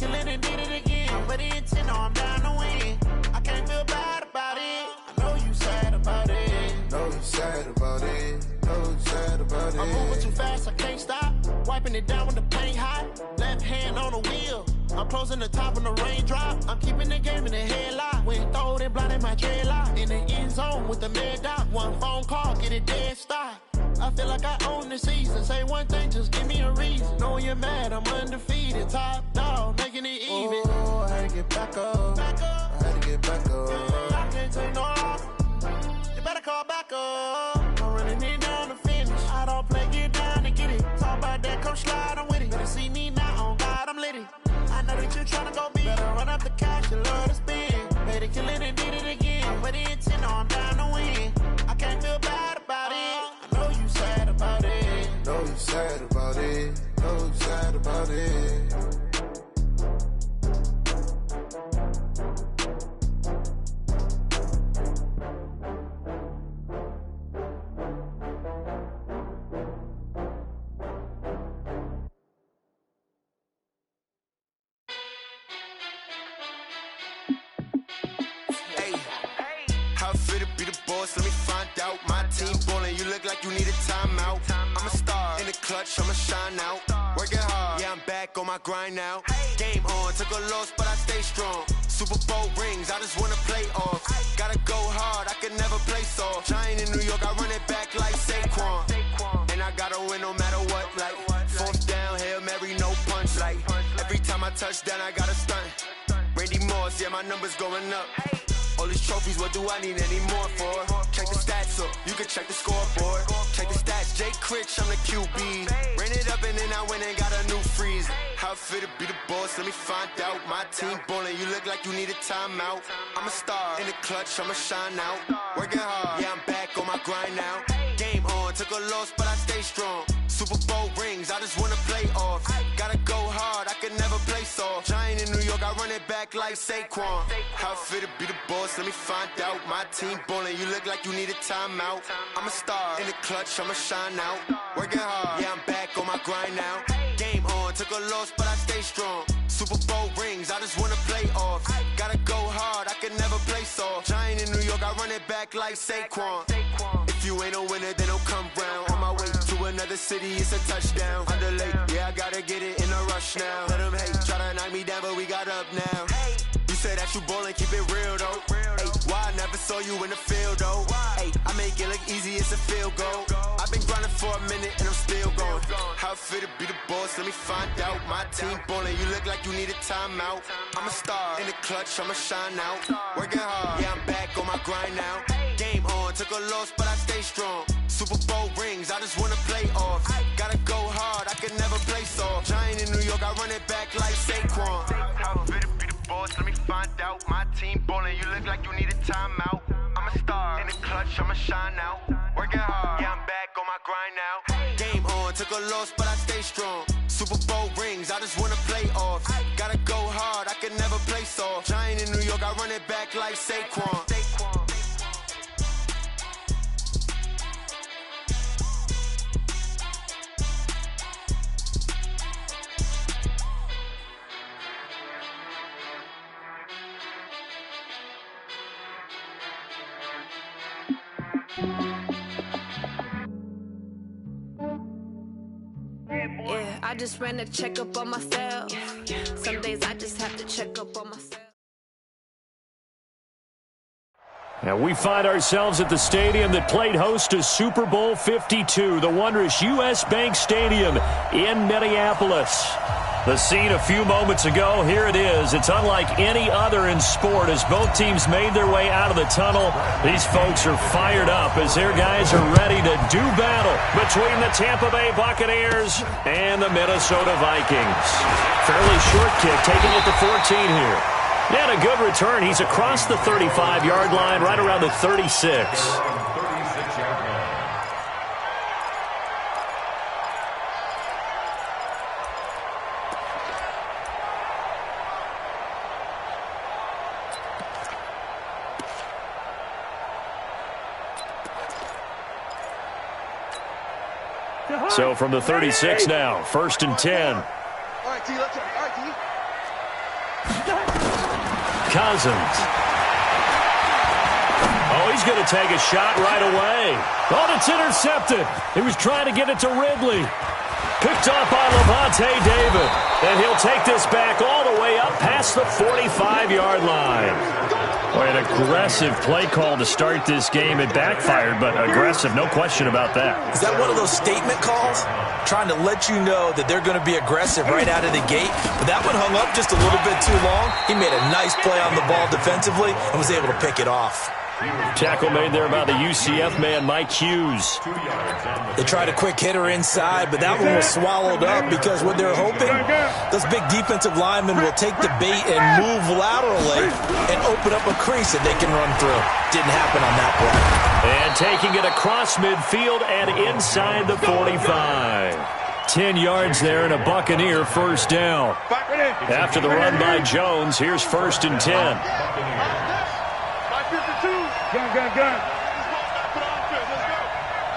kill it and did it again. I'm with the intent, no, I'm down to win. I can't feel bad about it. I know you sad about it. Know you sad about it. Know you sad about it. I'm moving too fast, I can't stop. Wiping it down when the paint hot. Left hand on the wheel. I'm closing the top when the raindrop. I'm keeping the game in the headlock. When throwed and blinded my dreadlock. In the end zone with the mad dot. One phone call, get it dead stop. I feel like I own the season. Say one thing, just give me a reason. Knowing you're mad, I'm undefeated. Top dog, making it even. Oh, I had to get back up. I had to get back up. I can't take no off. You better call back up. I'm running it down to finish. I don't play, get down to get it. Talk about that, come slide, I'm with it. Better see me now, on God, I'm lit it. I know that you tryna go big. Better run up the cash, you love to spend. Better kill it and did it again. With the intent, no, I'm down to win. I can't feel bad about it. I know you sad about it. Know you sad about it. Know you sad about it. Let me find out. My team ballin', you look like you need a timeout. I'm a star in the clutch, I'ma shine out. Working hard, yeah, I'm back on my grind now. Game on, took a loss, but I stay strong. Super Bowl rings, I just wanna play off. Gotta go hard, I can never play soft. Giant in New York, I run it back like Saquon. And I gotta win no matter what, like fourth down, Hail Mary, no punch. Like every time I touch down, I gotta stunt. Randy Moss, yeah, my numbers going up. All these trophies, what do I need any more for? Check the stats up, you can check the scoreboard. Check the stats, Jay Critch, I'm the QB. Ran it up and then I went and got a new freeze. How it feel to be the boss, let me find out. My team ballin', you look like you need a timeout. I'm a star in the clutch, I'ma shine out. Working hard, yeah, I'm back on my grind now. Game on, took a loss, but I stay strong. Super Bowl rings, I just wanna play off. Gotta go hard, I can never play soft. Giant in New York, I run it back like Saquon. How it feel to be the boss, let me find out. My team ballin', you look like you need a timeout. I'm a star in the clutch, I'ma shine out. Working hard, yeah, I'm back on my grind now. Game on, took a loss, but I stay strong. Super Bowl rings, I just wanna play off. Gotta go hard, I can never play soft. Giant in New York, I run it back like Saquon. If you ain't a winner, then don't come round. On my way to another city, it's a touchdown. Underlay, yeah, I gotta get it in a rush now. Let them hate, try to knock me down, but we got up now. You say that you ballin', keep it real though. Ay, why I never saw you in the field though? Ay, I make it look easy, it's a field goal. I've been grinding for a minute and I'm still going. How it feel to be the boss, let me find out. My team ballin', you look like you need a timeout. I'm a star in the clutch, I'ma shine out. Working hard, yeah, I'm back on my grind now. Game on, took a loss, but I stay strong. Super Bowl rings, I just wanna play off. Gotta go hard, I can never play soft. Giant in New York, I run it back like Saquon. How it feel to be the boss, let me find out. My team ballin', you look like you need a timeout. I'm a star in the clutch, I'ma shine out. Working hard, yeah, I'm back on my grind now. Game on, took a loss, but I stay strong. Super Bowl rings, I just wanna play off. Gotta go hard, I can never play soft. Giant in New York, I run it back like Saquon. Yeah, I just ran a checkup on myself. Some days I just have to check up on myself. And we find ourselves at the stadium that played host to Super Bowl 52, the wondrous U.S. Bank Stadium in Minneapolis. The scene a few moments ago, here it is. It's unlike any other in sport as both teams made their way out of the tunnel. These folks are fired up as their guys are ready to do battle between the Tampa Bay Buccaneers and the Minnesota Vikings. Fairly short kick, taking it to 14 here. And a good return. He's across the 35-yard line, right around the 36. So from the 36 now, 1st and 10. All right, T, let's go. All right, T. Cousins. Oh, he's going to take a shot right away. Oh, it's intercepted. He was trying to get it to Ridley. Picked off by Levante David. And he'll take this back all the way up past the 45-yard line. Boy, an aggressive play call to start this game. It backfired, but aggressive, no question about that. Is that one of those statement calls? Trying to let you know that they're going to be aggressive right out of the gate. But that one hung up just a little bit too long. He made a nice play on the ball defensively and was able to pick it off. Tackle made there by the UCF man, Mike Hughes. They tried a quick hitter inside, but that one was swallowed up because what they're hoping, those big defensive linemen will take the bait and move laterally and open up a crease that they can run through. Didn't happen on that play. And taking it across midfield and inside the 45. 10 yards there and a Buccaneer first down. After the run by Jones, here's 1st and 10. Gun.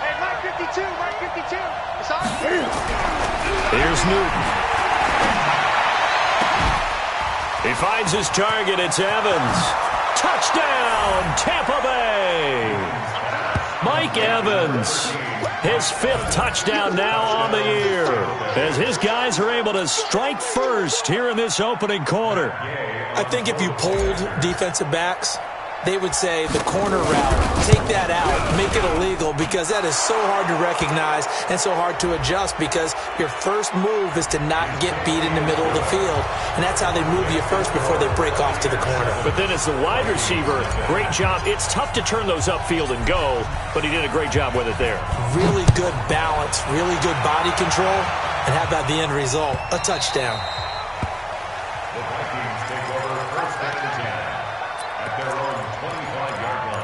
Hey, Mike 52, Mike 52. It's on. Here's Newton. He finds his target. It's Evans. Touchdown, Tampa Bay. Mike Evans. His 5th touchdown now on the year. As his guys are able to strike first here in this opening quarter. I think if you polled defensive backs, they would say the corner route, take that out, make it illegal, because that is so hard to recognize and so hard to adjust, because your first move is to not get beat in the middle of the field, and that's how they move you first before they break off to the corner. But then as the wide receiver, great job. It's tough to turn those upfield and go, but he did a great job with it there. Really good balance, really good body control, and how about the end result? A touchdown. The Vikings take over 1st and 10 at their own 25-yard line.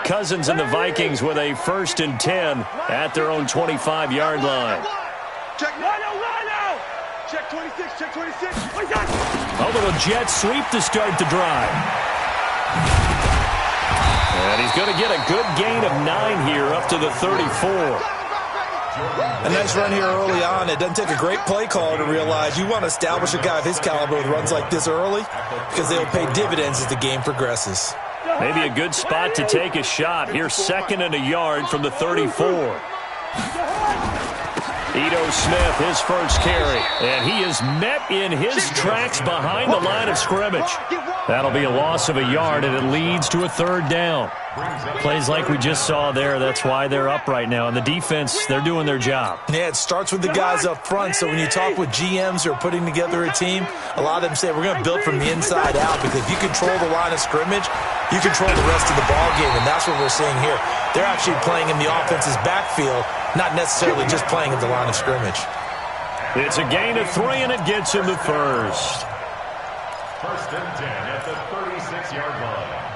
Cousins and the Vikings with a 1st and 10 at their own 25-yard line. Check Rhino. Check 26, check 26. A little jet sweep to start the drive. And he's going to get a good gain of 9 here up to the 34. A nice run here early on. It doesn't take a great play caller to realize you want to establish a guy of his caliber with runs like this early, because they'll pay dividends as the game progresses. Maybe a good spot to take a shot. Here's 2nd and a yard from the 34. Ito Smith, his first carry. And he is met in his tracks behind the line of scrimmage. That'll be a loss of a yard, and it leads to a 3rd down. Plays like we just saw there. That's why they're up right now. And the defense, they're doing their job. Yeah, it starts with the guys up front. So when you talk with GMs who are putting together a team, a lot of them say we're going to build from the inside out, because if you control the line of scrimmage, you control the rest of the ball game, and that's what we're seeing here. They're actually playing in the offense's backfield, not necessarily just playing at the line of scrimmage. It's a gain of 3, and it gets him the 1st. 1st and 10 at the 36-yard line.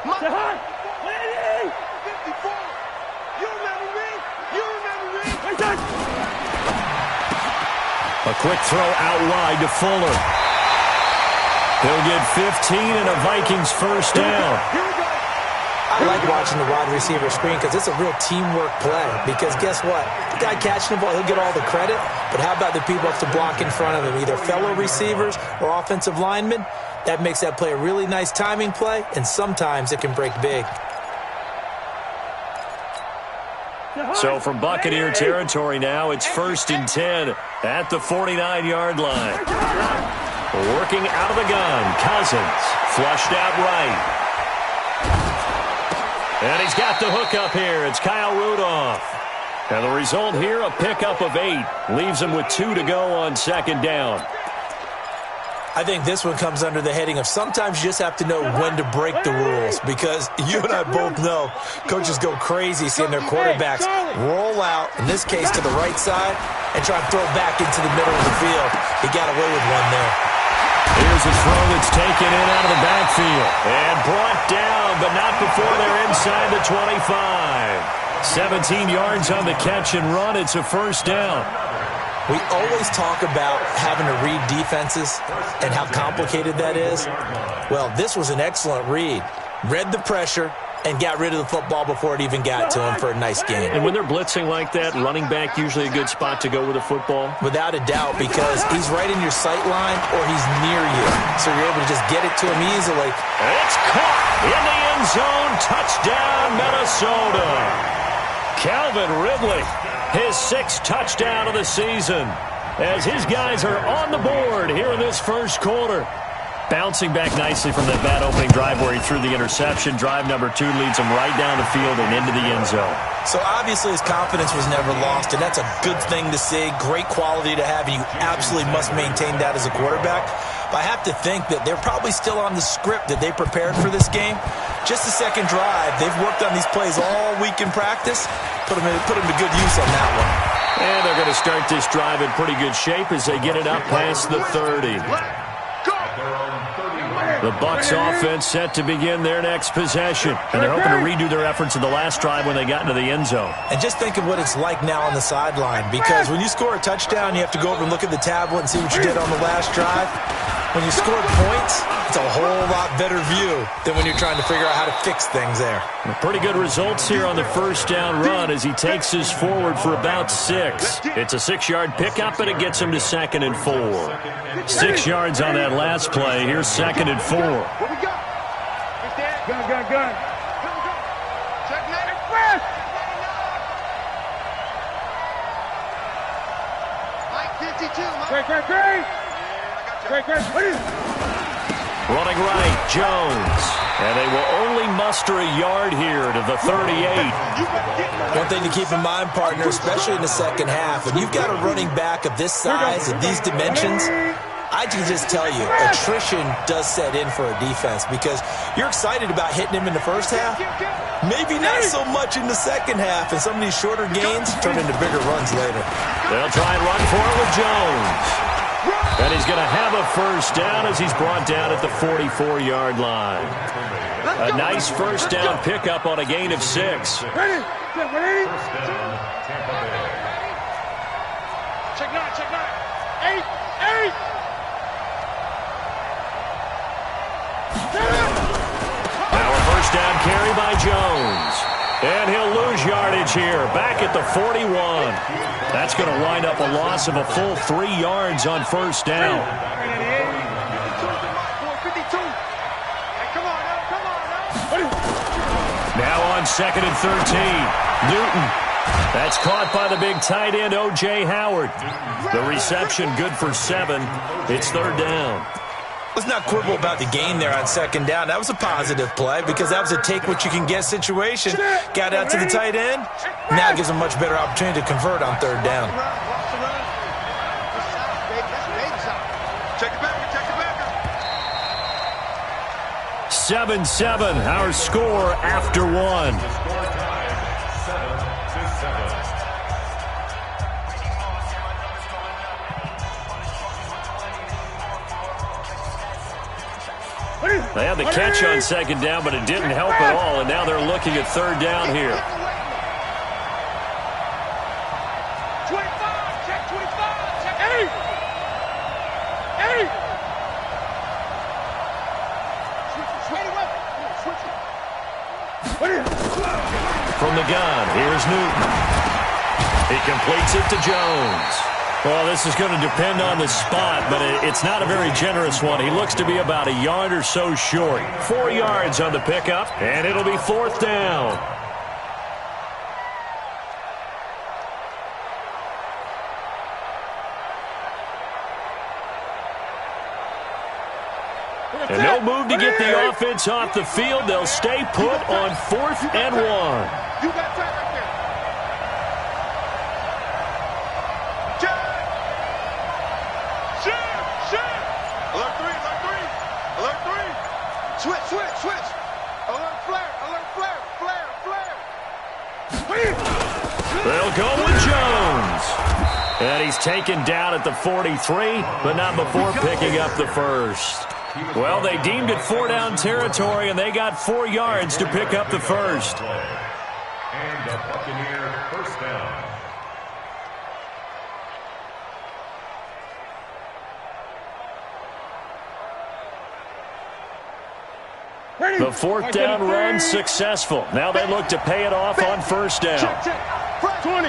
Lady! 54! You remember me? You remember me? A quick throw out wide to Fuller. He'll get 15 and a Vikings first down. I like watching the wide receiver screen, because it's a real teamwork play. Because guess what? The guy catching the ball, he'll get all the credit. But how about the people have to block in front of him, either fellow receivers or offensive linemen? That makes that play a really nice timing play, and sometimes it can break big. So from Buccaneer territory now, it's 1st and 10 at the 49-yard line. Working out of the gun, Cousins, flushed out right. And he's got the hook up here. It's Kyle Rudolph. And the result here, a pickup of 8. Leaves him with 2 to go on 2nd down. I think this one comes under the heading of sometimes you just have to know when to break the rules, because you and I both know coaches go crazy seeing their quarterbacks roll out, in this case to the right side, and try to throw it back into the middle of the field. He got away with one there. Here's a throw that's taken in out of the backfield and brought down, but not before they're inside the 25. 17 yards on the catch and run. It's a 1st down. We always talk about having to read defenses and how complicated that is. Well, this was an excellent read, read the pressure, and got rid of the football before it even got to him for a nice game. And when they're blitzing like that, running back usually a good spot to go with the football? Without a doubt, because he's right in your sight line or he's near you. So you're able to just get it to him easily. It's caught in the end zone. Touchdown, Minnesota. Calvin Ridley, his 6th touchdown of the season, as his guys are on the board here in this first quarter. Bouncing back nicely from that bad opening drive where he threw the interception. Drive number 2 leads him right down the field and into the end zone. So obviously his confidence was never lost, and that's a good thing to see. Great quality to have, and you absolutely must maintain that as a quarterback. But I have to think that they're probably still on the script that they prepared for this game. Just the second drive, they've worked on these plays all week in practice. Put them to good use on that one. And they're going to start this drive in pretty good shape as they get it up past the 30. The Bucs offense set to begin their next possession. And they're hoping to redo their efforts in the last drive when they got into the end zone. And just think of what it's like now on the sideline. Because when you score a touchdown, you have to go over and look at the tablet and see what you did on the last drive. When you scored points, it's a whole lot better view than when you're trying to figure out how to fix things there. Pretty good results here on the first down run as he takes us forward for about 6. It's a 6-yard pickup, and it gets him to 2nd and 4. 6 yards on that last play. Here's 2nd and 4. What we got? Gun. Check net and press. Mike 52. Great. Running right, Jones. And they will only muster a yard here to the 38. One thing to keep in mind, partner, especially in the second half, when you've got a running back of this size and these dimensions, I can just tell you, attrition does set in for a defense because you're excited about hitting him in the first half. Maybe not so much in the second half, and some of these shorter gains turn into bigger runs later. They'll try and run for it with Jones. And he's going to have a first down as he's brought down at the 44-yard line. A nice first down pickup on a gain of 6. Ready? First down, Tampa Bay. Check nine. 8. Now a first down carry by Jones. And he'll lose yardage here, back at the 41. That's going to wind up a loss of a full 3 yards on first down. Now on 2nd and 13. Newton. That's caught by the big tight end, O.J. Howard. The reception good for 7. It's 3rd down. Let's not quibble about the gain there on 2nd down. That was a positive play because that was a take-what-you-can-get situation. Got out to the tight end. Now it gives them a much better opportunity to convert on 3rd down. Check it back. 7-7, our score after 1. Score tied 7-7. They had the catch on 2nd down, but it didn't help at all, and now they're looking at 3rd down here. 25, check 25, check 8. From the gun, here's Newton. He completes it to Jones. Well, this is going to depend on the spot, but it's not a very generous one. He looks to be about a yard or so short. 4 yards on the pickup, and it'll be 4th down. And no move to get the offense off the field. They'll stay put on 4th and 1. You got time right there. Alert 3. Switch. Alert flare. They'll go with Jones. And he's taken down at the 43, but not before picking up the first. Well, they deemed it 4-down territory, and they got 4 yards to pick up the first. And the Buccaneer first down. The fourth down run successful. Now they look to pay it off on first down. Check. 20.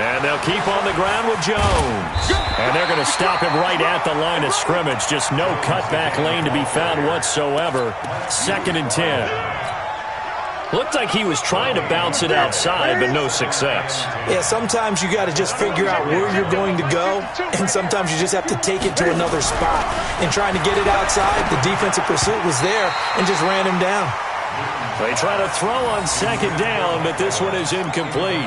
And they'll keep on the ground with Jones. And they're going to stop him right at the line of scrimmage. Just no cutback lane to be found whatsoever. 2nd and 10. Looked like he was trying to bounce it outside, but no success. Yeah, sometimes you got to just figure out where you're going to go, and sometimes you just have to take it to another spot. In trying to get it outside, the defensive pursuit was there and just ran him down. They try to throw on 2nd down, but this one is incomplete.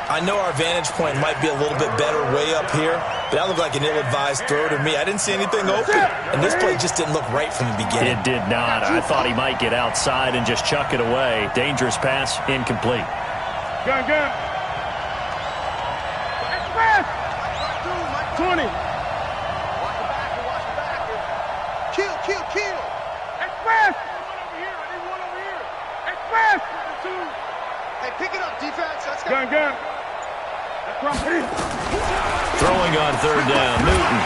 I know our vantage point might be a little bit better way up here, but that looked like an ill-advised throw to me. I didn't see anything open, and this play just didn't look right from the beginning. It did not. I thought he might get outside and just chuck it away. Dangerous pass, incomplete. Gun. Express. 20. Watch the back. Kill. Express. I need one over here. Express. 2. Hey, pick it up, defense. Let's go. Gun. Throwing on 3rd down, Newton.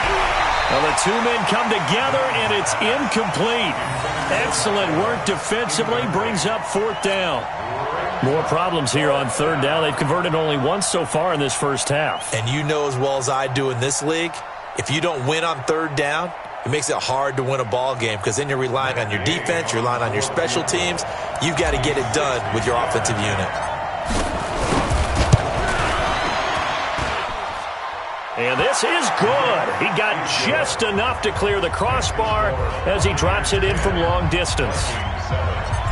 Well, the two men come together, and it's incomplete. Excellent work defensively, brings up 4th down. More problems here on 3rd down. They've converted only once so far in this first half. And you know as well as I do in this league, if you don't win on 3rd down, it makes it hard to win a ball game because then you're relying on your defense, you're relying on your special teams. You've got to get it done with your offensive unit. And this is good. He got just enough to clear the crossbar as he drops it in from long distance.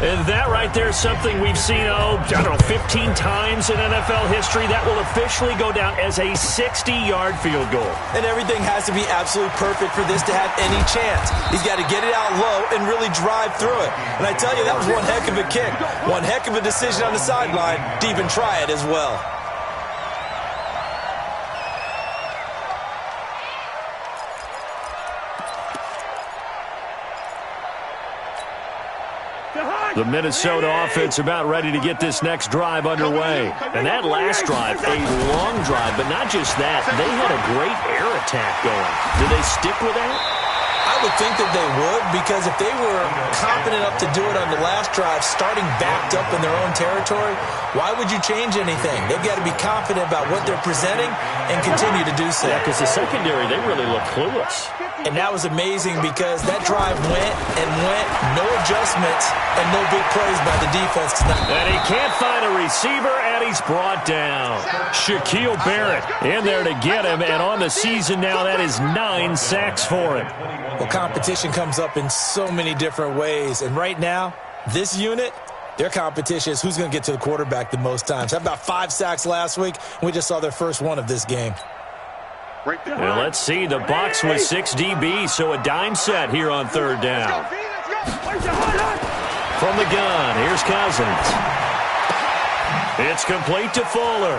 And that right there is something we've seen, 15 times in NFL history. That will officially go down as a 60-yard field goal. And everything has to be absolutely perfect for this to have any chance. He's got to get it out low and really drive through it. And I tell you, that was one heck of a kick. One heck of a decision on the sideline to even try it as well. The Minnesota offense about ready to get this next drive underway. And that last drive, a long drive, but not just that. They had a great air attack going. Do they stick with that? I would think that they would, because if they were confident enough to do it on the last drive, starting backed up in their own territory, why would you change anything? They've got to be confident about what they're presenting and continue to do so. Yeah, because the secondary, they really look clueless. And that was amazing because that drive went, no adjustments, and no big plays by the defense tonight. And he can't find a receiver, and he's brought down. Shaquille Barrett in there to get him, and on the season now, that is 9 sacks for him. Well, competition comes up in so many different ways, and right now, this unit, their competition is who's going to get to the quarterback the most times. How about 5 sacks last week? We just saw their first one of this game. Well, let's see. The Bucs with 6 DBs, so a dime set here on 3rd down. From the gun, here's Cousins. It's complete to Fuller.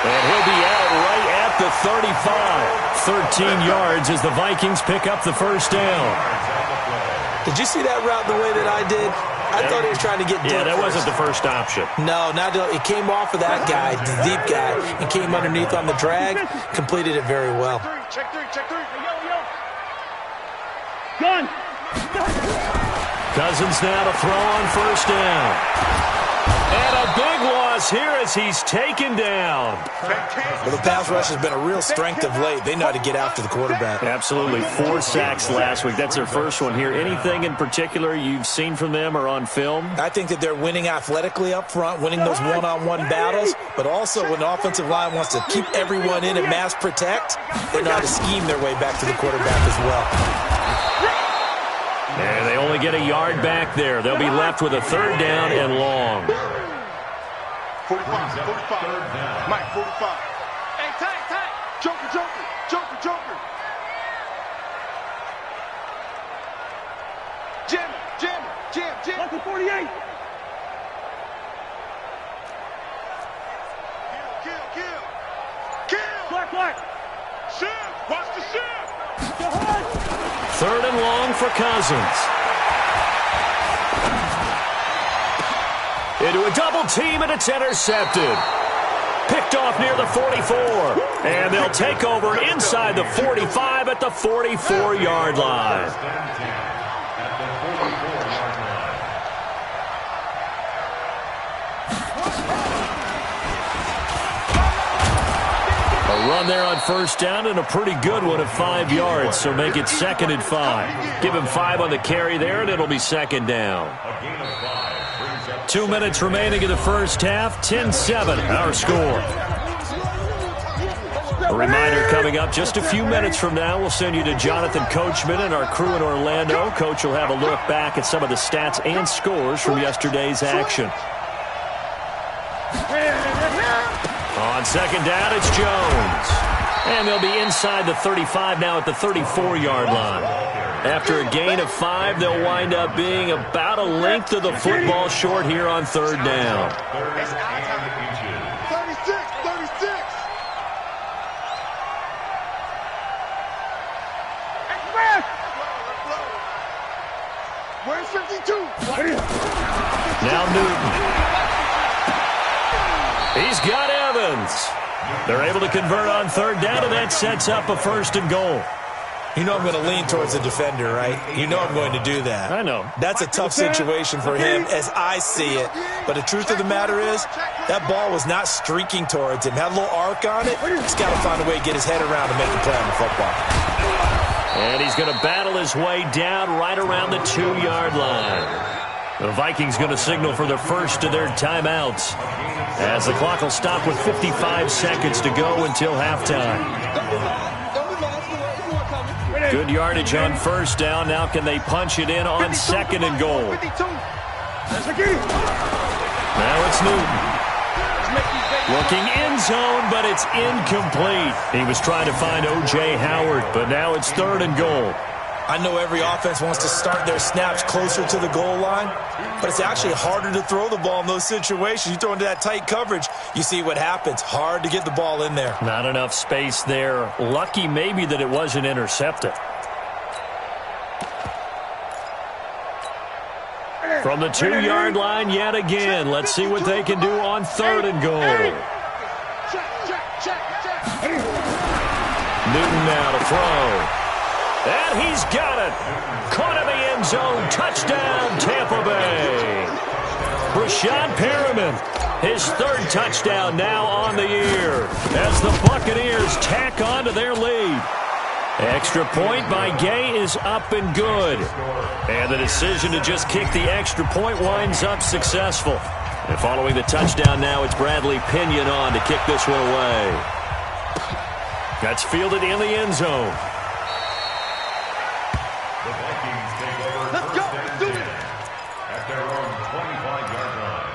And he'll be out right at the 35. 13 yards as the Vikings pick up the first down. Did you see that route the way that I did? I thought he was trying to get deep. Yeah, that wasn't the first option. No, it came off of that guy, the deep guy, and came underneath on the drag. Completed it very well. Check three. Yo. Gun. Cousins now to throw on first down. And a big loss here as he's taken down. Well, the pass rush has been a real strength of late. They know how to get after the quarterback. Absolutely. 4 sacks last week. That's their first one here. Anything in particular you've seen from them or on film? I think that they're winning athletically up front, winning those one-on-one battles, but also when the offensive line wants to keep everyone in and mass protect, they know how to scheme their way back to the quarterback as well. And they only get a yard back there. They'll be left with a 3rd down and long. 45. Mike, 45. Hey, tight. Joker. Jam. Lucky 48. Kill. Black. Shift. Watch the shift. 3rd and long for Cousins. Into a double team, and it's intercepted. Picked off off near the 44. And they'll take over inside the 45 at the 44-yard line. A run there on first down and a pretty good one at 5 yards, so make it 2nd and 5. Give him 5 on the carry there, and it'll be 2nd down. 2 minutes remaining in the first half, 10-7, our score. A reminder coming up just a few minutes from now, we'll send you to Jonathan Coachman and our crew in Orlando. Coach will have a look back at some of the stats and scores from yesterday's action. On 2nd down, it's Jones. And they'll be inside the 35 now at the 34-yard line. After a gain of 5, they'll wind up being about a length of the football short here on 3rd down. 36. Express! Where's 52? Now Newton. He's got Evans. They're able to convert on 3rd down, and that sets up a 1st and goal. You know I'm going to lean towards the defender, right? You know I'm going to do that. I know. That's a tough situation for him as I see it. But the truth of the matter is, that ball was not streaking towards him. Had a little arc on it. He's got to find a way to get his head around and make a play on the football. And he's going to battle his way down right around the 2-yard line. The Vikings going to signal for the first of their timeouts, as the clock will stop with 55 seconds to go until halftime. Good yardage on 1st down. Now can they punch it in on 2nd and goal? Now it's Newton. Looking end zone, but it's incomplete. He was trying to find O.J. Howard, but now it's 3rd and goal. I know every offense wants to start their snaps closer to the goal line, but it's actually harder to throw the ball in those situations. You throw into that tight coverage, you see what happens. Hard to get the ball in there. Not enough space there. Lucky maybe that it wasn't intercepted. From the 2-yard line yet again. Let's see what they can do on 3rd and goal. Newton now to throw. And he's got it. Caught in the end zone. Touchdown, Tampa Bay. Rashad Perriman, his 3rd touchdown now on the year, as the Buccaneers tack on to their lead. Extra point by Gay is up and good. And the decision to just kick the extra point winds up successful. And following the touchdown now, it's Bradley Pinion on to kick this one away. That's fielded in the end zone. The Vikings take over first and 10 at their own 25-yard line.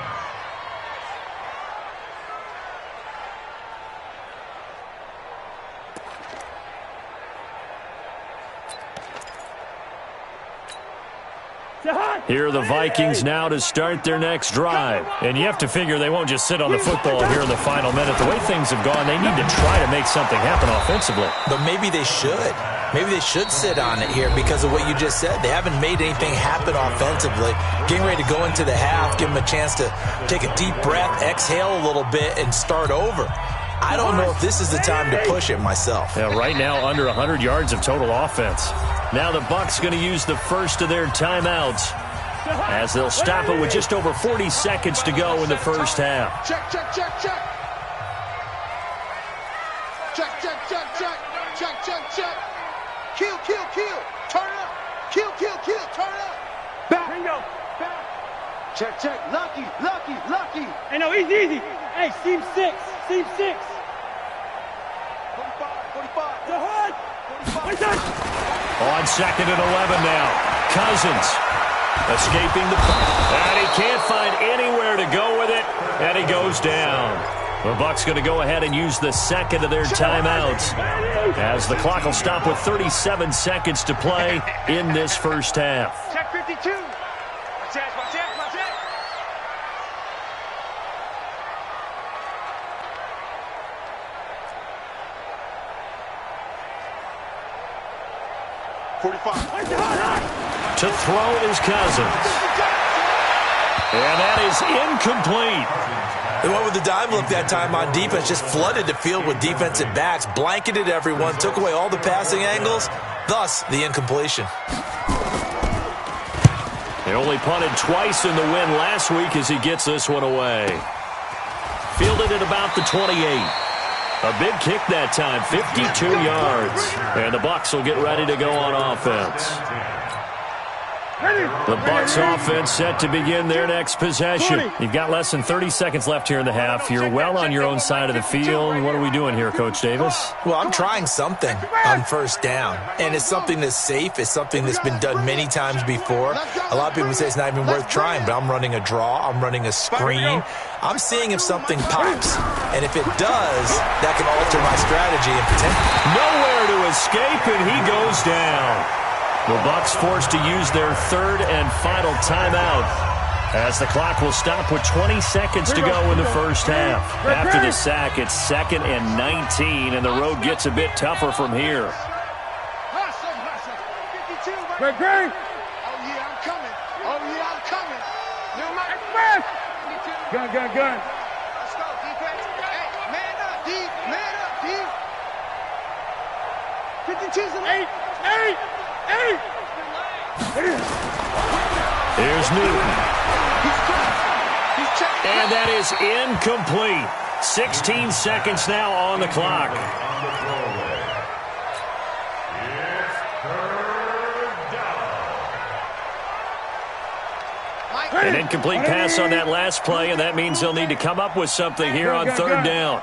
Here are the Vikings now to start their next drive. And you have to figure they won't just sit on the football here in the final minute. The way things have gone, they need to try to make something happen offensively. But maybe they should. Maybe they should sit on it here because of what you just said. They haven't made anything happen offensively. Getting ready to go into the half, give them a chance to take a deep breath, exhale a little bit, and start over. I don't know if this is the time to push it myself. Yeah, right now under 100 yards of total offense. Now the Bucs going to use the first of their timeouts, as they'll stop it with just over 40 seconds to go in the first half. Check. Kill. Turn up. Kill. Turn up. Back. Bingo. Back. Check. Lucky. Hey, no, easy. Hey, seam 6. 45. The hood. 45. On 2nd and 11 now. Cousins escaping the punt. And he can't find anywhere to go with it. And he goes down. The Bucs going to go ahead and use the second of their timeouts, as the clock will stop with 37 seconds to play in this first half. Check 52. Watch that. 45. To throw is Cousins. And that is incomplete. They went with the dime look that time on defense, just flooded the field with defensive backs, blanketed everyone, took away all the passing angles, thus the incompletion. He only punted twice in the win last week as he gets this one away. Fielded at about the 28. A big kick that time, 52 yards. And the Bucs will get ready to go on offense. The Bucs offense set to begin their next possession. You've got less than 30 seconds left here in the half. You're well on your own side of the field. What are we doing here, Coach Davis? Well, I'm trying something on first down. And it's something that's safe. It's something that's been done many times before. A lot of people say it's not even worth trying, but I'm running a draw. I'm running a screen. I'm seeing if something pops. And if it does, that can alter my strategy and potentially. Nowhere to escape, and he goes down. The Bucs forced to use their third and final timeout as the clock will stop with 20 seconds to go in the first half. After the sack, it's 2nd and 19, and the road gets a bit tougher from here. Great. Oh, yeah, I'm coming. Oh, yeah, I'm coming. No, my express. Gun. Let's go, defense. Hey, man up, D. Man up, D. 52's an 8. Here's Newton. And that is incomplete. 16 seconds now on the clock. An incomplete pass on that last play, and that means they'll need to come up with something here on third down.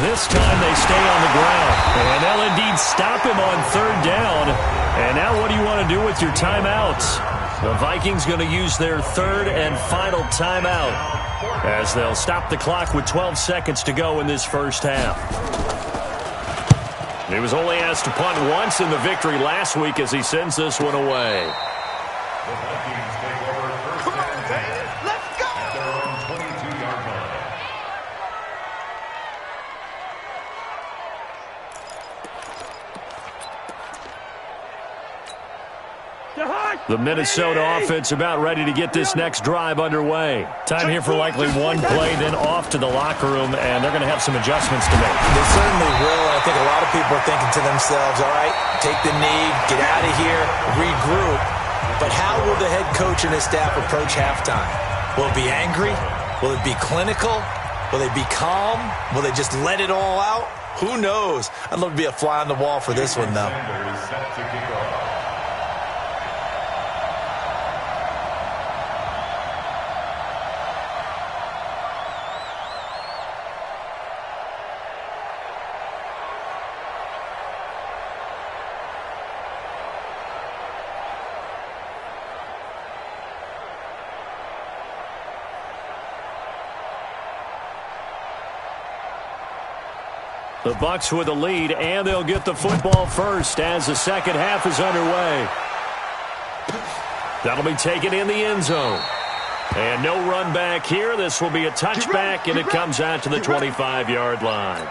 This time they stay on the ground, and they'll indeed stop him on third down. And now what do you want to do with your timeouts? The Vikings going to use their third and final timeout as they'll stop the clock with 12 seconds to go in this first half. He was only asked to punt once in the victory last week as he sends this one away. The Vikings take over first and 10. Let's go! At their own 22-yard line. The Minnesota offense about ready to get this next drive underway. Time here for likely one play, then off to the locker room, and they're going to have some adjustments to make. They certainly will, and I think a lot of people are thinking to themselves, all right, take the knee, get out of here, regroup. But how will the head coach and his staff approach halftime? Will it be angry? Will it be clinical? Will they be calm? Will they just let it all out? Who knows? I'd love to be a fly on the wall for this one, though. The Bucs with a lead, and they'll get the football first as the second half is underway. That'll be taken in the end zone. And no run back here. This will be a touchback, and it comes out to the 25-yard line.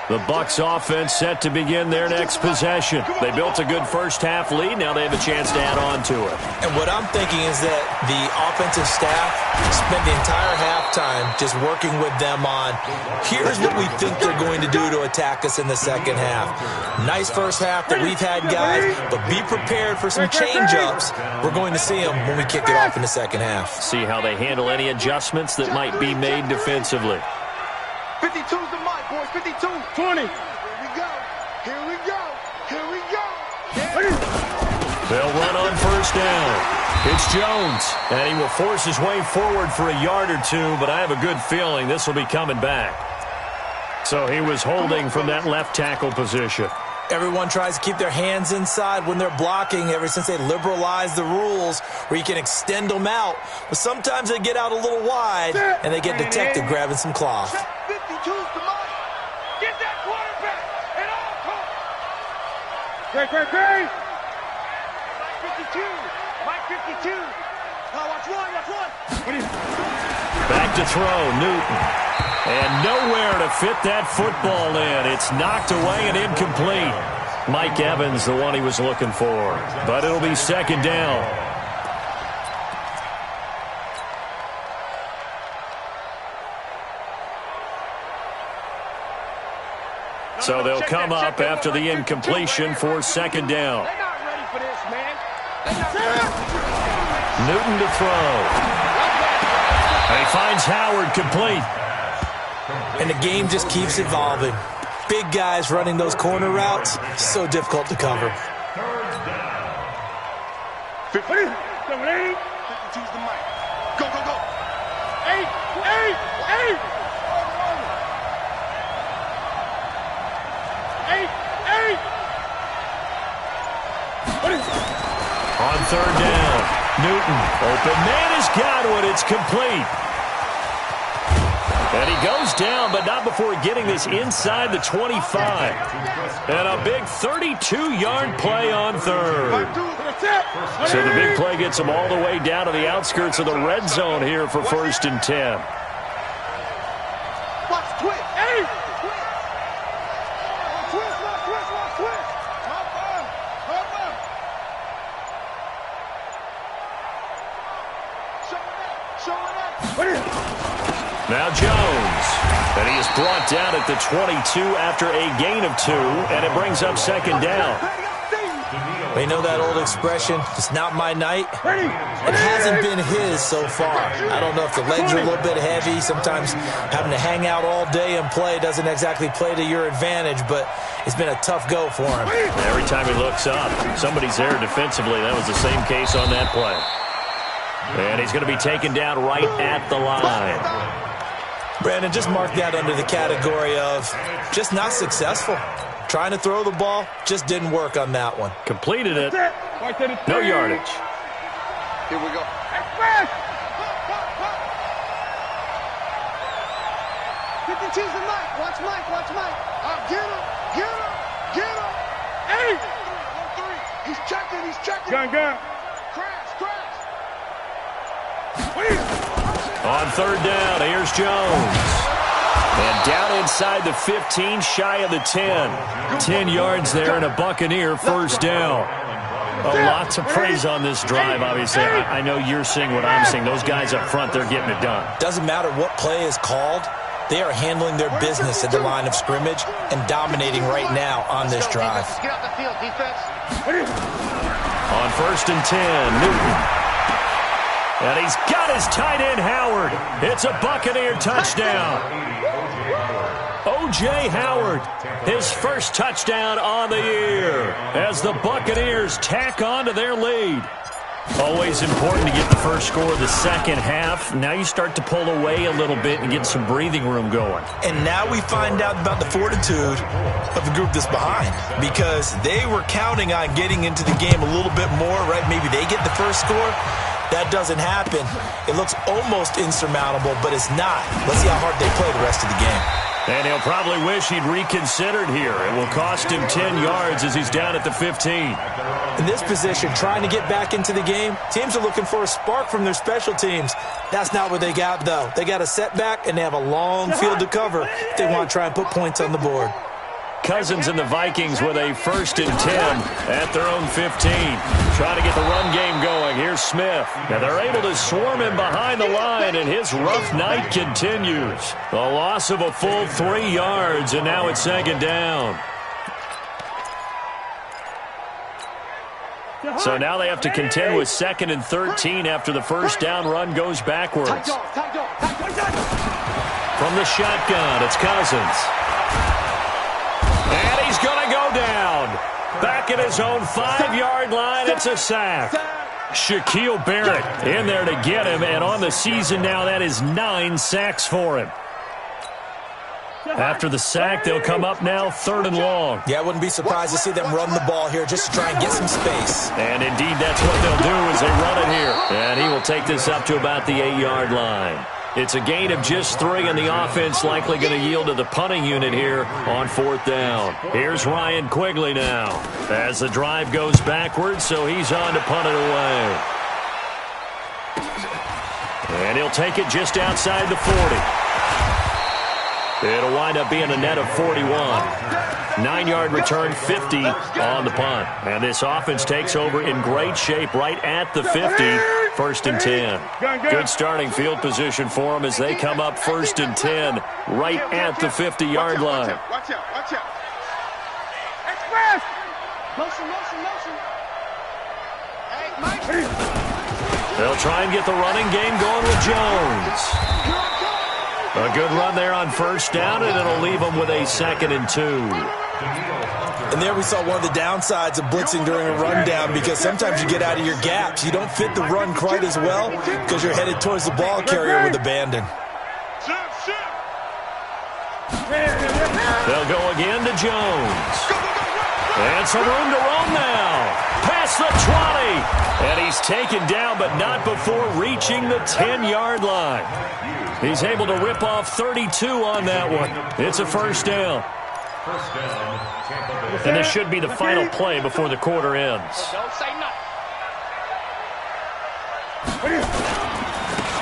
The Bucs offense set to begin their next possession. They built a good first half lead. Now they have a chance to add on to it. And what I'm thinking is that the offensive staff spent the entire halftime just working with them on, here's what we think they're going to do to attack us in the second half. Nice first half that we've had, guys, but be prepared for some change-ups. We're going to see them when we kick it off in the second half. See how they handle any adjustments that might be made defensively. 52's the mic, boys. 52. 20. Here we go. Here we go. Here we go. They'll run on first down. It's Jones, and he will force his way forward for a yard or two, but I have a good feeling this will be coming back. So he was holding from that left tackle position. Everyone tries to keep their hands inside when they're blocking ever since they liberalized the rules where you can extend them out. But sometimes they get out a little wide, and they get detected grabbing some cloth. 52's the mic. Get that quarterback at all costs. Great. Mike 52. Mike 52. Watch one. Back to throw, Newton. And nowhere to fit that football in. It's knocked away and incomplete. Mike Evans, the one he was looking for. But it'll be second down. So they'll come up after the incompletion for second down. They're not ready for this, man. Newton to throw. And he finds Howard complete. And the game just keeps evolving. Big guys running those corner routes, so difficult to cover. Third down. 50. 52's the mic. Go, go, go. 8. On third down, Newton, open man has got one. It's complete. And he goes down, but not before getting this inside the 25. And a big 32-yard play on third. So the big play gets him all the way down to the outskirts of the red zone here for 1st and 10. Watch twist. Now Jones, and he is brought down at the 22 after a gain of 2, and it brings up second down. They know that old expression, it's not my night. It hasn't been his so far. I don't know if the legs are a little bit heavy. Sometimes having to hang out all day and play doesn't exactly play to your advantage, but it's been a tough go for him. Every time he looks up, somebody's there defensively. That was the same case on that play. And he's going to be taken down right at the line. Brandon, just mark that under the category of just not successful. Trying to throw the ball, just didn't work on that one. Completed it. No yardage. Here we go. 52's the mic. Watch Mike. Get him. 8. He's checking. Gun. Crash. On third down, here's Jones. And down inside the 15, shy of the 10. 10 yards there and a Buccaneer first down. Lots of praise on this drive, obviously. I know you're seeing what I'm seeing. Those guys up front, they're getting it done. Doesn't matter what play is called. They are handling their business at the line of scrimmage and dominating right now on this drive. Get off the field, defense. On 1st and 10, Newton. And he's got his tight end, Howard. It's a Buccaneer touchdown. O.J. Howard, his first touchdown on the year as the Buccaneers tack on to their lead. Always important to get the first score of the second half. Now you start to pull away a little bit and get some breathing room going. And now we find out about the fortitude of the group that's behind, because they were counting on getting into the game a little bit more, right? Maybe they get the first score. That doesn't happen. It looks almost insurmountable, but it's not. Let's see how hard they play the rest of the game. And he'll probably wish he'd reconsidered here. It will cost him 10 yards as he's down at the 15. In this position, trying to get back into the game, teams are looking for a spark from their special teams. That's not what they got, though. They got a setback, and they have a long field to cover if they want to try and put points on the board. Cousins and the Vikings with a 1st and 10 at their own 15. Trying to get the run game going. Here's Smith. Now they're able to swarm him behind the line, and his rough night continues. A loss of a full 3 yards, and now it's second down. So now they have to contend with 2nd and 13 after the first down run goes backwards. From the shotgun, it's Cousins. And he's going to go down. Back at his own 5-yard line, it's a sack. Shaquille Barrett in there to get him, and on the season now, that is 9 sacks for him. After the sack, they'll come up now 3rd and long. Yeah, I wouldn't be surprised to see them run the ball here just to try and get some space. And indeed, that's what they'll do as they run it here. And he will take this up to about the 8-yard line. It's a gain of just 3, and the offense likely going to yield to the punting unit here on 4th down. Here's Ryan Quigley now as the drive goes backwards, so he's on to punt it away. And he'll take it just outside the 40. It'll wind up being a net of 41. 9-yard return, 50 on the punt. And this offense takes over in great shape right at the 50, 1st and 10. Good starting field position for them as they come up 1st and 10 right at the 50-yard line. Watch out, watch out. Express! Motion. They'll try and get the running game going with Jones. A good run there on 1st down, and it'll leave them with a 2nd and 2. And there we saw one of the downsides of blitzing during a rundown, because sometimes you get out of your gaps. You don't fit the run quite as well because you're headed towards the ball carrier with abandon. They'll go again to Jones. And some room to roam now. Past the 20. And he's taken down, but not before reaching the 10-yard line. He's able to rip off 32 on that one. It's a 1st down. And this should be the final play before the quarter ends.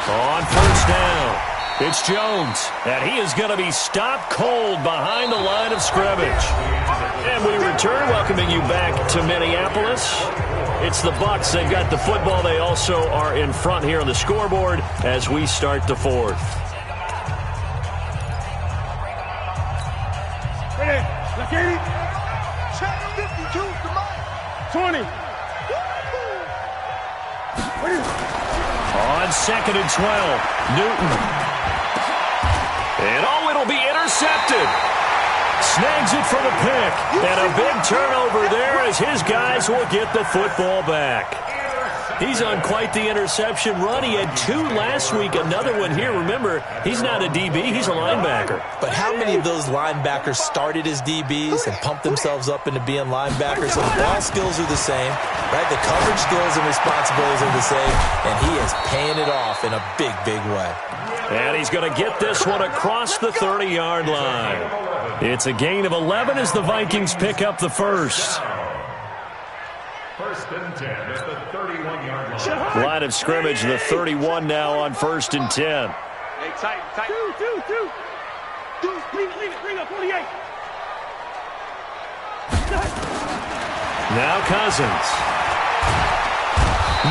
On 1st down, it's Jones, and he is going to be stopped cold behind the line of scrimmage. And we return, welcoming you back to Minneapolis. It's the Bucs. They've got the football. They also are in front here on the scoreboard as we start the 4th. Ready? 52, come on. 20. On 2nd and 12, Newton. And it'll be intercepted. Snags it for the pick. And a big turnover there as his guys will get the football back. He's on quite the interception run. He had 2 last week, another one here. Remember, he's not a DB, he's a linebacker. But how many of those linebackers started as DBs and pumped themselves up into being linebackers? So the ball skills are the same, right? The coverage skills and responsibilities are the same, and he is paying it off in a big, big way. And he's going to get this one across the 30-yard line. It's a gain of 11 as the Vikings pick up the 1st. 1st and 10 at the 31-yard line. Line of scrimmage, the 31 now on 1st and 10. Hey, tight. Two. Bring up 48. Now Cousins.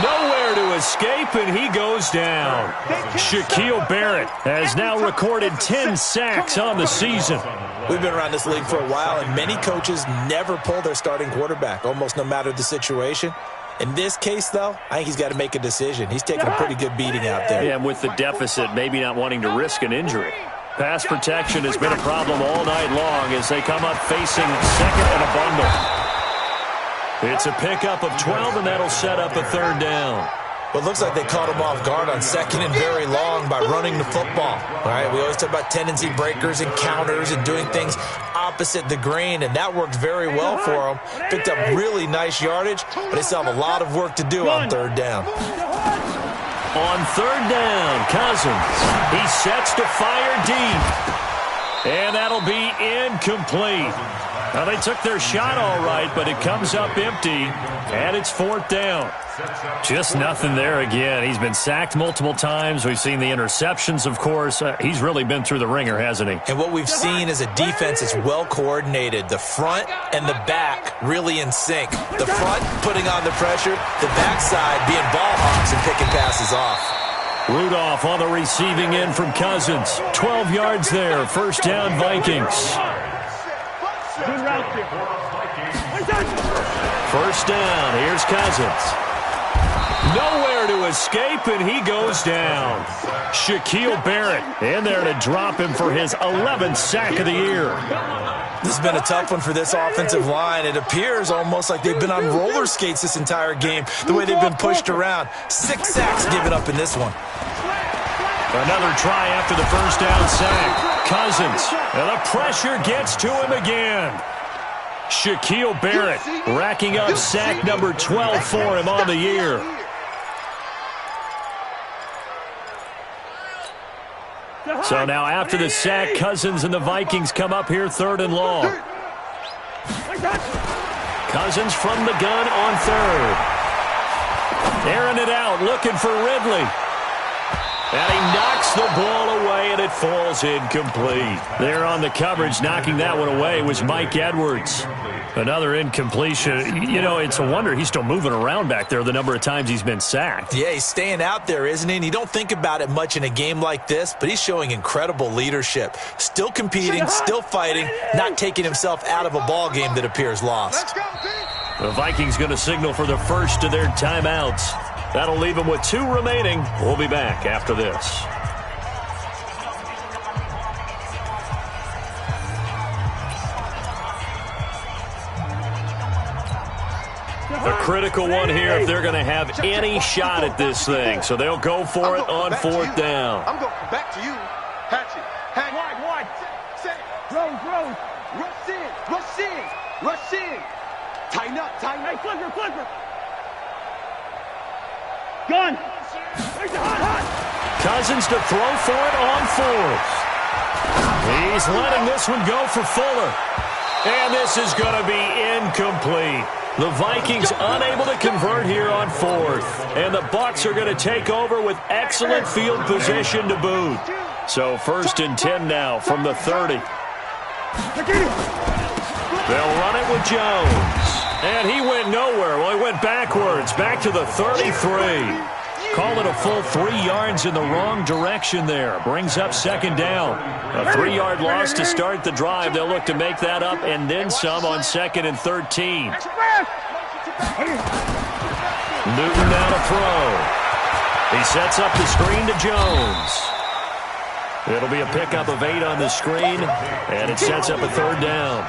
Nowhere to escape, and he goes down. Shaquille Barrett has now recorded 10 sacks on the season. We've been around this league for a while, and many coaches never pull their starting quarterback, almost no matter the situation. In this case, though, I think he's got to make a decision. He's taking a pretty good beating out there. Yeah, and with the deficit, maybe not wanting to risk an injury. Pass protection has been a problem all night long as they come up facing 2nd and a bundle. It's a pickup of 12, and that'll set up a 3rd down. Well, it looks like they caught him off guard on 2nd and very long by running the football. All right, we always talk about tendency breakers and counters and doing things opposite the grain, and that worked very well for him. Picked up really nice yardage, but they still have a lot of work to do on 3rd down. On 3rd down, Cousins. He sets to fire deep. And that'll be incomplete. Now, they took their shot all right, but it comes up empty, and it's 4th down. Just nothing there again. He's been sacked multiple times. We've seen the interceptions, of course. He's really been through the ringer, hasn't he? And what we've seen is a defense that's well coordinated. The front and the back really in sync. The front putting on the pressure, the backside being ball hawks and picking passes off. Rudolph on the receiving end from Cousins. 12 yards there. 1st down, Vikings. Good route here. 1st down. Here's Cousins. Nowhere to escape, and he goes down. Shaquille Barrett in there to drop him for his 11th sack of the year. This has been a tough one for this offensive line. It appears almost like they've been on roller skates this entire game, the way they've been pushed around. 6 sacks given up in this one. Another try after the 1st down sack. Cousins, and the pressure gets to him again. Shaquille Barrett racking up sack number 12 for him on the year. So now after the sack, Cousins and the Vikings come up here 3rd and long. Cousins from the gun on 3rd. Airing it out, looking for Ridley. And he knocks the ball away, and it falls incomplete. There on the coverage, knocking that one away, was Mike Edwards. Another incompletion. You know, it's a wonder he's still moving around back there the number of times he's been sacked. Yeah, he's staying out there, isn't he? And you don't think about it much in a game like this, but he's showing incredible leadership. Still competing, still fighting, not taking himself out of a ball game that appears lost. The Vikings going to signal for the first of their timeouts. That'll leave them with 2 remaining. We'll be back after this. A critical one here if they're going to have any shot at this thing. So they'll go for it on 4th down. I'm going back to you. Hatchet. Wide. Set. Rose. Rush in. Tighten up. Hey, flipper. Gun. Hot. Cousins to throw for it on 4th. He's letting this one go for Fuller. And this is going to be incomplete. The Vikings unable to convert here on 4th. And the Bucs are going to take over with excellent field position to boot. So 1st and 10 now from the 30. They'll run it with Jones. And he went nowhere. Well, he went backwards, back to the 33. Call it a full 3 yards in the wrong direction there. Brings up 2nd down. A 3-yard loss to start the drive. They'll look to make that up and then some on 2nd and 13. Newton now to throw. He sets up the screen to Jones. It'll be a pickup of 8 on the screen, and it sets up a 3rd down.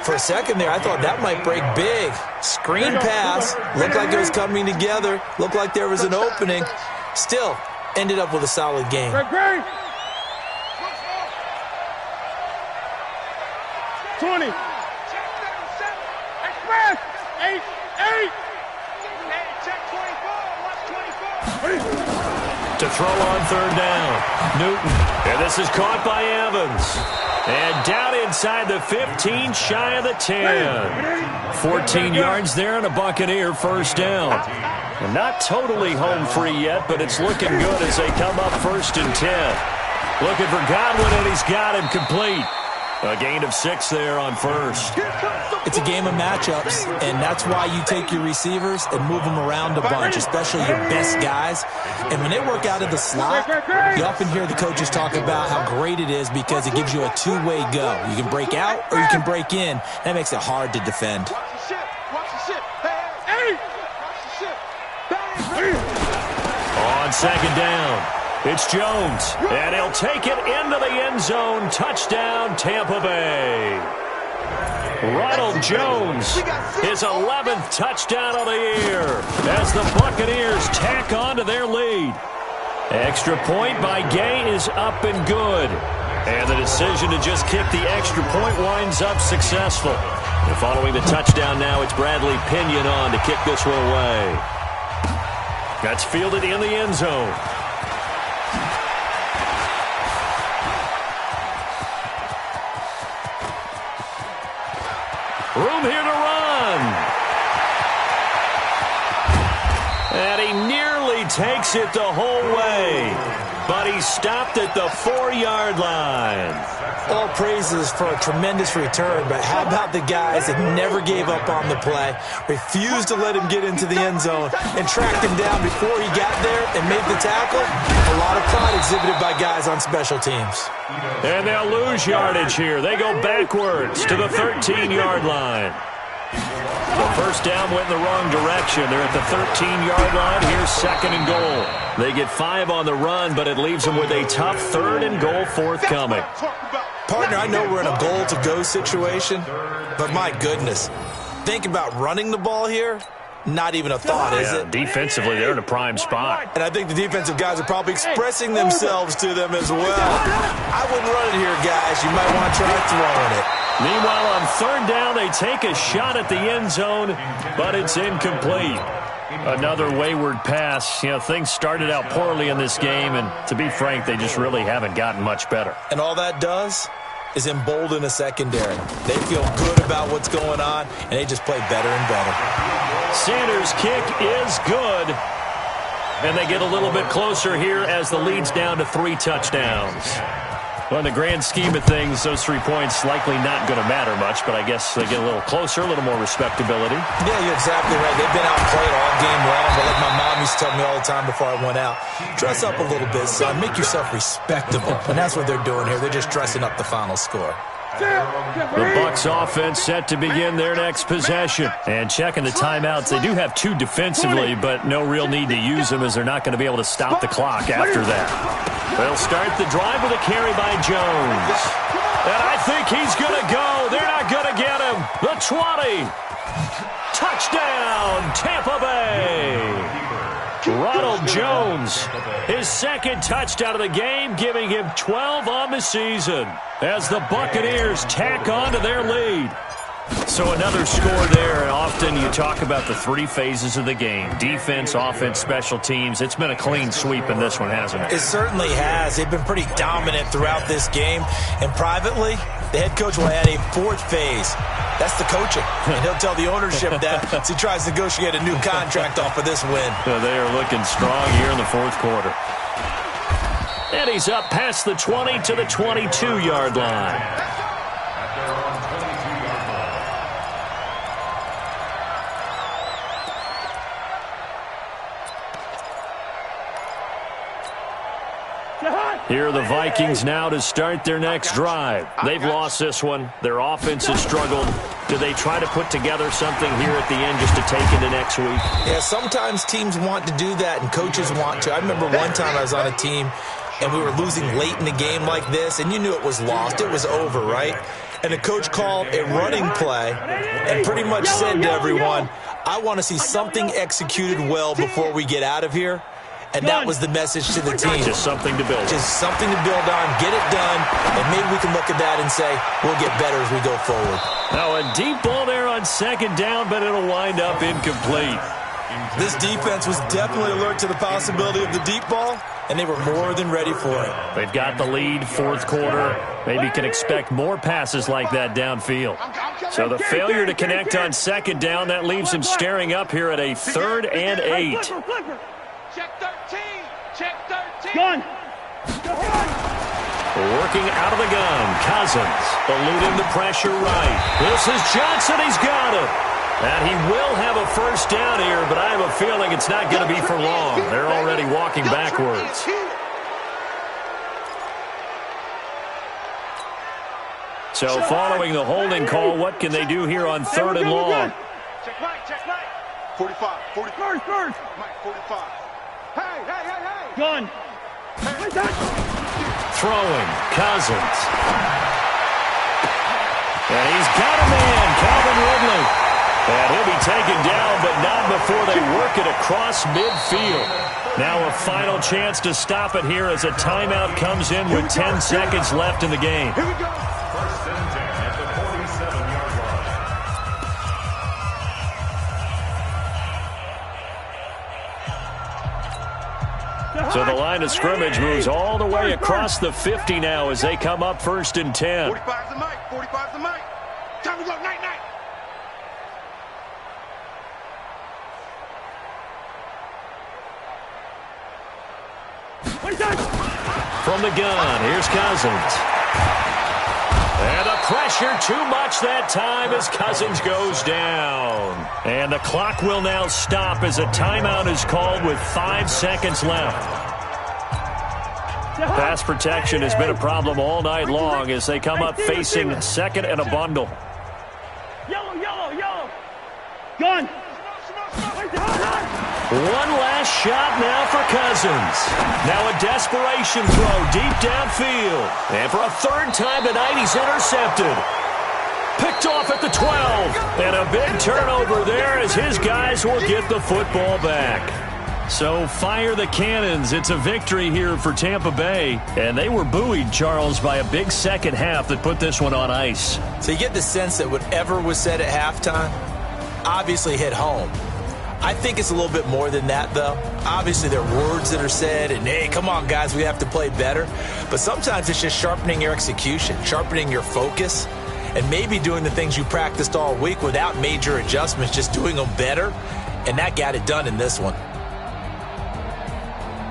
For a second there, I thought that might break big. Screen pass. Looked like it was coming together. Looked like there was an opening. Still, ended up with a solid game. 20. Express. 8. Check 24. To throw on 3rd down. Newton. And this is caught by Evans. And down inside the 15, shy of the 10. 14 yards there and a Buccaneer 1st down. And not totally home free yet, but it's looking good as they come up 1st and 10. Looking for Godwin, and he's got him complete. A gain of 6 there on 1st. It's a game of matchups, and that's why you take your receivers and move them around a bunch, especially your best guys. And when they work out of the slot, you often hear the coaches talk about how great it is because it gives you a two-way go. You can break out or you can break in. That makes it hard to defend. On 2nd down. It's Jones, and he'll take it into the end zone. Touchdown, Tampa Bay. Ronald Jones, his 11th touchdown of the year as the Buccaneers tack on to their lead. Extra point by Gay is up and good. And the decision to just kick the extra point winds up successful. And following the touchdown now, it's Bradley Pinion on to kick this one away. That's fielded in the end zone. Room here to run. And he nearly takes it the whole way. But he stopped at the 4-yard line. All praises for a tremendous return, but how about the guys that never gave up on the play, refused to let him get into the end zone, and tracked him down before he got there and made the tackle? A lot of pride exhibited by guys on special teams. And they'll lose yardage here. They go backwards to the 13-yard line. The 1st down went in the wrong direction. They're at the 13-yard line. Here's 2nd and goal. They get 5 on the run, but it leaves them with a tough 3rd and goal forthcoming. Partner, I know we're in a goal-to-go situation, but my goodness, think about running the ball here. Not even a thought, is it? Defensively, they're in a prime spot. And I think the defensive guys are probably expressing themselves to them as well. I wouldn't run it here, guys. You might want to try throwing it. Meanwhile, on 3rd down, they take a shot at the end zone, but it's incomplete. Another wayward pass. You know, things started out poorly in this game, and to be frank, they just really haven't gotten much better. And all that does is embolden a secondary. They feel good about what's going on, and they just play better and better. Sanders' kick is good. And they get a little bit closer here as the lead's down to 3 touchdowns. Well, in the grand scheme of things, those 3 points likely not going to matter much, but I guess they get a little closer, a little more respectability. Yeah, you're exactly right. They've been outplayed all game long, but like my mom used to tell me all the time before I went out, dress up a little bit, son. Make yourself respectable. And that's what they're doing here. They're just dressing up the final score. The Bucs offense set to begin their next possession. And checking the timeouts, they do have 2 defensively, but no real need to use them as they're not going to be able to stop the clock after that. They'll start the drive with a carry by Jones. And I think he's going to go. They're not going to get him. The 20. Touchdown, Tampa Bay. Ronald Jones, his 2nd touchdown of the game, giving him 12 on the season as the Buccaneers tack on to their lead. So another score there, and often you talk about the 3 phases of the game. Defense, offense, special teams. It's been a clean sweep in this one, hasn't it? It certainly has. They've been pretty dominant throughout this game. And privately, the head coach will add a 4th phase. That's the coaching. And he'll tell the ownership that as he tries to negotiate a new contract off of this win. So they are looking strong here in the 4th quarter. And he's up past the 20 to the 22-yard line. Here are the Vikings now to start their next drive. They've lost this one. Their offense has struggled. Do they try to put together something here at the end just to take into next week? Yeah, sometimes teams want to do that and coaches want to. I remember one time I was on a team and we were losing late in the game like this, and you knew it was lost. It was over, right? And the coach called a running play and pretty much said to everyone, I want to see something executed well before we get out of here. And that was the message to the team. Just something to build. Just something to build on, get it done, and maybe we can look at that and say, we'll get better as we go forward. Now a deep ball there on 2nd down, but it'll wind up incomplete. This defense was definitely alert to the possibility of the deep ball, and they were more than ready for it. They've got the lead, 4th quarter. Maybe can expect more passes like that downfield. So the failure to connect on 2nd down, that leaves him staring up here at a 3rd and 8. Check 13. Check 13. Gun. Working out of the gun. Cousins eluding the pressure right. This is Johnson. He's got it. And he will have a 1st down here, but I have a feeling it's not going to be for long. They're already walking backwards. So following the holding call, what can they do here on 3rd and long? Check right. Check right. 45. 45. First. Mike, 45. Hey. Gun. Throwing, Cousins. And he's got a man, Calvin Ridley. And he'll be taken down, but not before they work it across midfield. Now a final chance to stop it here as a timeout comes in with 10 seconds left in the game. Here we go. 1st and 10 at the 47-yard line. So the line of scrimmage moves all the way across the 50 now as they come up 1st and 10. 45's the mic. 45's the mic. Time to go. Night. From the gun, here's Cousins. And the pressure too much that time as Cousins goes down. And the clock will now stop as a timeout is called with 5 seconds left. Pass protection has been a problem all night long as they come up facing 2nd and a bundle. Yellow. Gun. One last shot now for Cousins. Now a desperation throw deep downfield. And for a 3rd time tonight, he's intercepted. Picked off at the 12. And a big turnover there as his guys will get the football back. So fire the cannons. It's a victory here for Tampa Bay. And they were buoyed, Charles, by a big 2nd half that put this one on ice. So you get the sense that whatever was said at halftime obviously hit home. I think it's a little bit more than that, though. Obviously, there are words that are said, and, hey, come on, guys, we have to play better. But sometimes it's just sharpening your execution, sharpening your focus, and maybe doing the things you practiced all week without major adjustments, just doing them better, and that got it done in this one.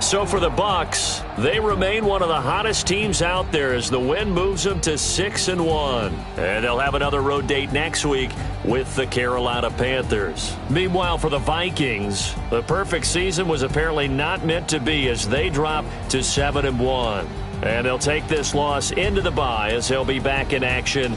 So for the Bucs, they remain one of the hottest teams out there as the win moves them to 6-1. And they'll have another road date next week with the Carolina Panthers. Meanwhile, for the Vikings, the perfect season was apparently not meant to be as they drop to 7-1. And they'll take this loss into the bye as they'll be back in action